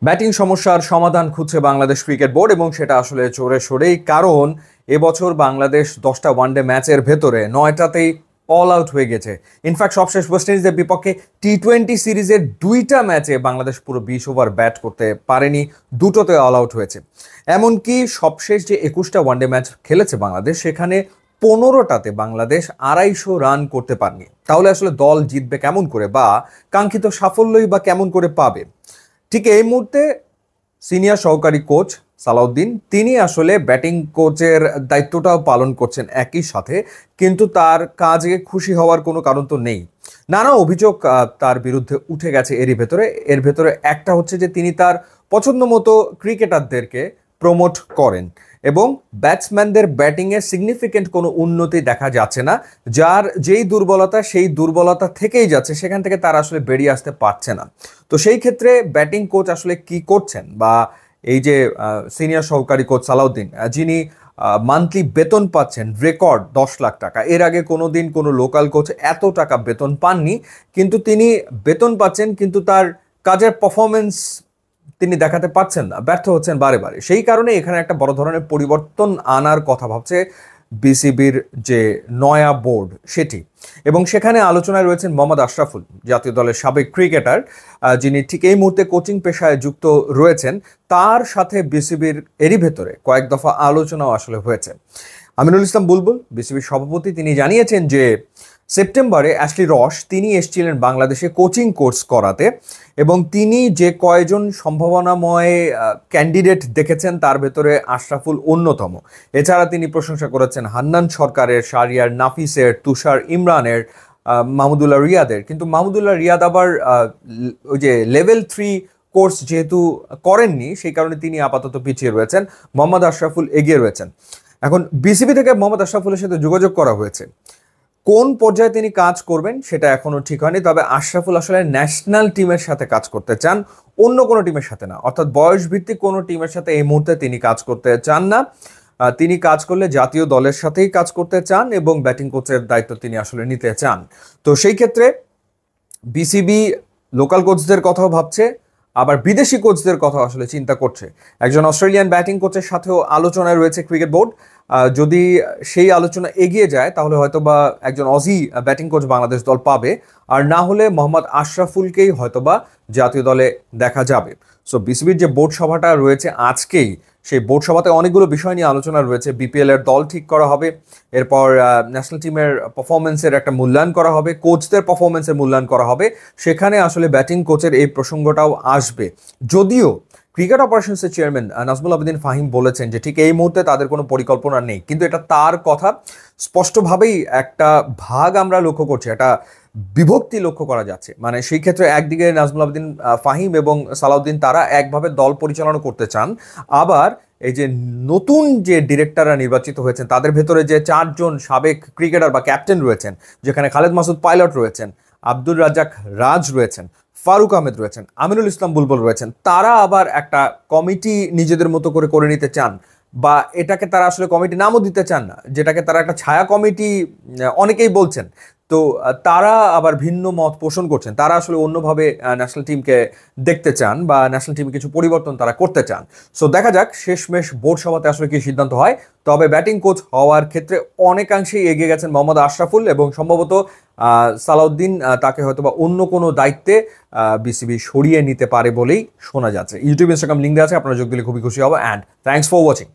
Batting সমস্যার সমাধান খুঁজছে বাংলাদেশ ক্রিকেট বোর্ড এবং সেটা আসলে জোরে সোরেই, কারণ এবছর বাংলাদেশ 10টা ওয়ানডে ম্যাচের ভেতরে 9টাতেই অল আউট হয়ে গেছে। ইনফ্যাক্ট সবশেষ ওয়েস্ট ইন্ডিজের বিপক্ষে টি-20 সিরিজের 2টা ম্যাচে বাংলাদেশ পুরো 20 ওভার ব্যাট করতে পারেনি, দুটোতে অল আউট হয়েছে। এমনকি সবশেষ যে 21টা ওয়ানডে ম্যাচ খেলেছে বাংলাদেশ, সেখানে 15টাতে বাংলাদেশ 250 রান করতে পারেনি। তাহলে আসলে দল জিতবে কেমন করে, বা কাঙ্ক্ষিত সাফল্যই বা কেমন করে পাবে? ঠিক এই মুহূর্তে সিনিয়র সহকারী কোচ সালাউদ্দিন, তিনি আসলে ব্যাটিং কোচের দায়িত্বটাও পালন করছেন একই সাথে, কিন্তু তার কাজে খুশি হওয়ার কোনো কারণ তো নেই। নানা অভিযোগ তার বিরুদ্ধে উঠে গেছে এর ভেতরে একটা হচ্ছে যে তিনি তার পছন্দ মতো ক্রিকেটারদেরকে প্রমোট করেন এবং ব্যাটসম্যানদের ব্যাটিংয়ে সিগনিফিকেন্ট কোনো উন্নতি দেখা যাচ্ছে না। যার যেই দুর্বলতা, সেই দুর্বলতা থেকেই যাচ্ছে, সেখান থেকে তারা আসলে বেরিয়ে আসতে পারছে না। তো সেই ক্ষেত্রে ব্যাটিং কোচ আসলে কি করছেন, বা এই যে সিনিয়র সহকারী কোচ সালাউদ্দিন, যিনি মান্থলি বেতন পাচ্ছেন রেকর্ড 10 লাখ টাকা, এর আগে কোনো দিন কোনো লোকাল কোচ এত টাকা বেতন পাননি, কিন্তু তিনি বেতন পাচ্ছেন, কিন্তু তার কাজের পারফরমেন্স তিনি দেখাতে পারছেন না, ব্যর্থ হচ্ছেন বারে বারে। সেই কারণে এখানে একটা বড় ধরনের পরিবর্তন আনার কথা ভাবছে বিসিবির যে নয়া বোর্ড সেটি। এবং সেখানে আলোচনায় রয়েছেন মোহাম্মদ আশরাফুল, জাতীয় দলের সাবেক ক্রিকেটার, যিনি ঠিক এই মুহূর্তে কোচিং পেশায় যুক্ত রয়েছেন। তার সাথে বিসিবির এরই ভেতরে কয়েক দফা আলোচনাও আসলে হয়েছে। আমিনুল ইসলাম বুলবুল, বিসিবির সভাপতি, তিনি জানিয়েছেন যে সেপ্টেম্বরে অ্যাশলি রস তিনি এসেছিলেন বাংলাদেশে কোচিং কোর্স করাতে, এবং তিনি যে কয়জন সম্ভাবনাময় ক্যান্ডিডেট দেখেছেন তার ভেতরে আশরাফুল অন্যতম। এছাড়া তিনি প্রশংসা করেছেন হান্নান সরকারের, শাহরিয়ার নাফিসের, তুষার ইমরানের, মাহমুদুল্লাহ রিয়াদের। কিন্তু মাহমুদুল্লাহ রিয়াদ আবার ওই যে লেভেল 3 কোর্স যেহেতু করেননি, সেই কারণে তিনি আপাতত পিছিয়ে রয়েছেন। মোহাম্মদ আশরাফুল এগিয়ে রয়েছেন। এখন বিসিবি থেকে মোহাম্মদ আশরাফুলের সাথে যোগাযোগ করা হয়েছে, কোন পর্যায়ে তিনি কাজ করবেন সেটা এখনো ঠিক হয়নি। তবে আশরাফুল আসলে ন্যাশনাল টিমের সাথে কাজ করতে চান, অন্য কোনো টিমের সাথে না। অর্থাৎ বয়স ভিত্তিক কোনো টিমের সাথে এই মুহূর্তে তিনি কাজ করতে চান না। তিনি কাজ করলে জাতীয় দলের সাথেই কাজ করতে চান এবং ব্যাটিং কোচের দায়িত্ব তিনি আসলে নিতে চান। তো সেই ক্ষেত্রে বিসিবি লোকাল কোচদের কথাও ভাবছে, আবার বিদেশি কোচদের কথা আসলে চিন্তা করছে। একজন অস্ট্রেলিয়ান ব্যাটিং কোচের সাথেও আলোচনায় রয়েছে ক্রিকেট বোর্ড। যদি সেই আলোচনা এগিয়ে যায় তাহলে হয়তো বা একজন অজি ব্যাটিং কোচ বাংলাদেশ দল পাবে, আর না হলে মোহাম্মদ আশরাফুলকেই হয়তোবা জাতীয় দলে দেখা যাবে। সো বিসিবির যে বোর্ড সভাটা রয়েছে আজকেই, সেই বোর্ড সভাতে অনেকগুলো বিষয় নিয়ে আলোচনা রয়েছে। বিপিএল এর দল ঠিক করা হবে, এরপর ন্যাশনাল টিমের পারফরমেন্সের একটা মূল্যায়ন করা হবে, কোচদের পারফরমেন্সের মূল্যায়ন করা হবে। সেখানে আসলে ব্যাটিং কোচের এই প্রসঙ্গটাও আসবে। যদিও ক্রিকেট অপারেশনসের চেয়ারম্যান নাজমুল আবেদিন ফাহিম বলেছেন যে ঠিক এই মুহূর্তে তাদের কোনো পরিকল্পনা নেই, কিন্তু এটা তার কথা। স্পষ্টভাবেই একটা ভাগ আমরা লক্ষ্য করছি, একটা বিভক্তি লক্ষ্য করা যাচ্ছে। মানে সেই ক্ষেত্রে একদিকে নাজমুল আবেদিন ফাহিম এবং সালাউদ্দিন তারা একভাবে দল পরিচালনা করতে চান, আবার এই যে নতুন যে ডিরেক্টররা নির্বাচিত হয়েছেন তাদের ভেতরে যে 4জন সাবেক ক্রিকেটার বা ক্যাপ্টেন রয়েছেন, যেখানে খালেদ মাসুদ পাইলট রয়েছেন, আব্দুর রাজ্জাক রাজ রয়েছেন, ফারুক আহমেদ রয়েছেন, আমিনুল ইসলাম বুলবুল রয়েছেন, তারা আবার একটা কমিটি নিজেদের মতো করে করে নিতে চান, বা এটাকে তারা আসলে কমিটি নামও দিতে চান না, যেটাকে তারা একটা ছায়া কমিটি অনেকেই বলছেন। তো তারা আবার ভিন্ন মত পোষণ করছেন, তারা আসলে অন্যভাবে ন্যাশনাল টিমকে দেখতে চান, বা ন্যাশনাল টিমে কিছু পরিবর্তন তারা করতে চান। সো দেখা যাক শেষমেশ বোর্ড সভাতে আসলে কি সিদ্ধান্ত হয়। তবে ব্যাটিং কোচ হওয়ার ক্ষেত্রে অনেকাংশেই এগিয়ে গেছেন মোহাম্মদ আশরাফুল, এবং সম্ভবত সালাউদ্দিন তাকে হয়তোবা অন্য কোনো দায়িত্বে বিসিবি সরিয়ে নিতে পারে বলেই শোনা যাচ্ছে। ইউটিউব, ইনস্টাগ্রাম লিঙ্ক দেওয়া আছে, আপনারা যোগ দিলে খুবই খুশি হবো। And thanks for watching.